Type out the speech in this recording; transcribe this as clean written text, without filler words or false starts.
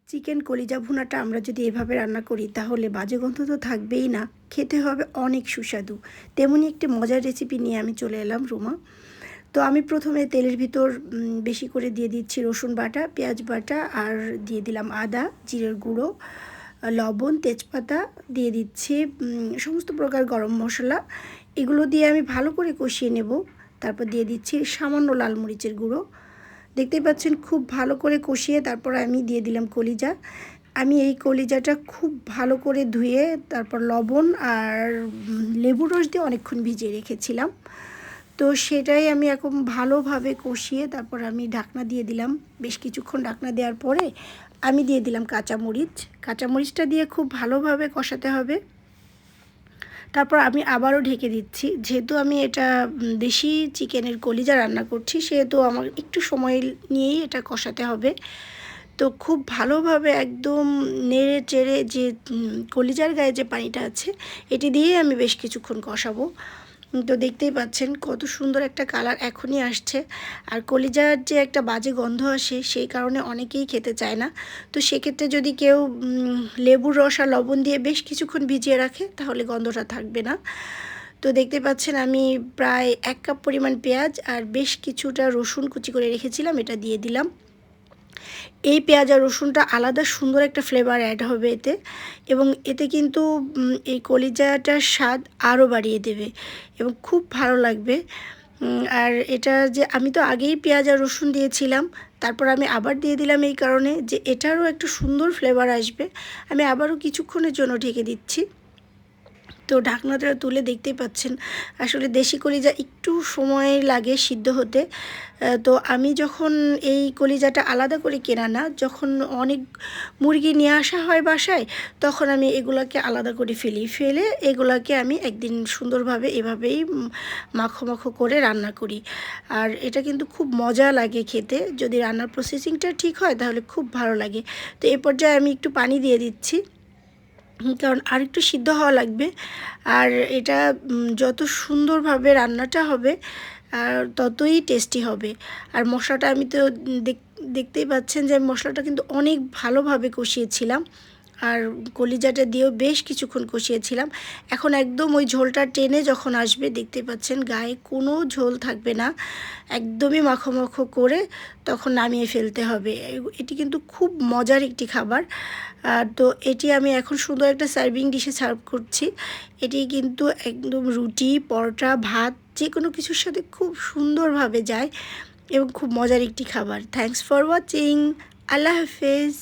Chicken কলিজা ভুনাটা আমরা যদি এভাবে রান্না করি তাহলে বাজে গন্ধ তো থাকবেই না, খেতে হবে অনেক সুস্বাদু। তেমনই একটি মজার রেসিপি নিয়ে আমি চলে এলাম রুমা। তো আমি প্রথমে তেলের ভিতর বেশি করে দিয়ে দিচ্ছি রসুন বাটা, পেঁয়াজ বাটা, আর দিয়ে দিলাম আদা, জিরের গুঁড়ো, লবণ, তেজপাতা, দিয়ে দিচ্ছি সমস্ত প্রকার গরম মশলা। এগুলো দিয়ে আমি ভালো করে কষিয়ে নেব। তারপর দিয়ে দিচ্ছি সামান্য লাল মরিচের গুঁড়ো। দেখতেই পাচ্ছেন খুব ভালো করে কষিয়ে তারপর আমি দিয়ে দিলাম কলিজা। আমি এই কলিজাটা খুব ভালো করে ধুয়ে তারপর লবণ আর লেবুর রস দিয়ে অনেকক্ষণ ভিজিয়ে রেখেছিলাম। তো সেটাই আমি এখন ভালোভাবে কষিয়ে তারপর আমি ঢাকনা দিয়ে দিলাম। বেশ কিছুক্ষণ ঢাকনা দেওয়ার পরে আমি দিয়ে দিলাম কাঁচামরিচ। কাঁচামরিচটা দিয়ে খুব ভালোভাবে কষাতে হবে। তারপর আমি আবারও ঢেকে দিচ্ছি। যেহেতু আমি এটা দেশি চিকেনের কলিজা রান্না করছি, সেহেতু আমার একটু সময় নিয়েই এটা কষাতে হবে। তো খুব ভালোভাবে একদম নেড়ে চেড়ে যে কলিজার গায়ে যে পানিটা আছে এটি দিয়েই আমি বেশ কিছুক্ষণ কষাবো। তো দেখতেই পাচ্ছেন কত সুন্দর একটা কালার এখনই আসছে। আর কলিজার যে একটা বাজে গন্ধ আসে সেই কারণে অনেকেই খেতে চায় না। তো সেক্ষেত্রে যদি কেউ লেবুর রস আর লবণ দিয়ে বেশ কিছুক্ষণ ভিজিয়ে রাখে তাহলে গন্ধটা থাকবে না। তো দেখতে পাচ্ছেন আমি প্রায় 1 কাপ পরিমাণ পেঁয়াজ আর বেশ কিছুটা রসুন কুচি করে রেখেছিলাম, এটা দিয়ে দিলাম। এই পেঁয়াজ আর রসুনটা আলাদা সুন্দর একটা ফ্লেভার অ্যাড হবে এতে, এবং এতে কিন্তু এই কলিজাটার স্বাদ আরও বাড়িয়ে দেবে এবং খুব ভালো লাগবে। আর এটা যে আমি তো আগেই পেঁয়াজ আর রসুন দিয়েছিলাম, তারপর আমি আবার দিয়ে দিলাম এই কারণে যে এটারও একটু সুন্দর ফ্লেভার আসবে। আমি আবারও কিছুক্ষণের জন্য ঢেকে দিচ্ছি। তো ঢাকনাটা তুলে দেখতেই পাচ্ছেন আসলে দেশি কলিজা একটু সময় লাগে সিদ্ধ হতে। তো আমি যখন এই কলিজাটা আলাদা করে কেনা না, যখন অনেক মুরগি নিয়ে আসা হয় বাসায়, তখন আমি এগুলাকে আলাদা করে ফেলে এগুলাকে আমি একদিন সুন্দরভাবে এভাবেই মাখো মাখো করে রান্না করি। আর এটা কিন্তু খুব মজা লাগে খেতে, যদি রান্নার প্রসেসিংটা ঠিক হয় তাহলে খুব ভালো লাগে। তো এ পর্যায়ে আমি একটু পানি দিয়ে দিচ্ছি, কারণ আরেকটু সিদ্ধ হওয়া লাগবে। আর এটা যত সুন্দরভাবে রান্নাটা হবে আর ততই টেস্টি হবে। আর মশলাটা আমি তো দেখতেই পাচ্ছেন যে আমি মশলাটা কিন্তু অনেক ভালোভাবে কষিয়েছিলাম, আর কলিজাটা দিয়েও বেশ কিছুক্ষণ কষিয়েছিলাম। এখন একদম ওই ঝোলটা টেনে যখন আসবে দেখতে পাচ্ছেন গায়ে কোনো ঝোল থাকবে না, একদমই মাখো মাখো করে তখন নামিয়ে ফেলতে হবে। এটি কিন্তু খুব মজার একটি খাবার। তো এটি আমি এখন সুন্দর একটা সার্ভিং ডিশে সার্ভ করছি। এটি কিন্তু একদম রুটি, পরোটা, ভাত যে কোনো কিছুর সাথে খুব সুন্দরভাবে যায় এবং খুব মজার একটি খাবার। Thanks for watching. আল্লাহ হাফেজ।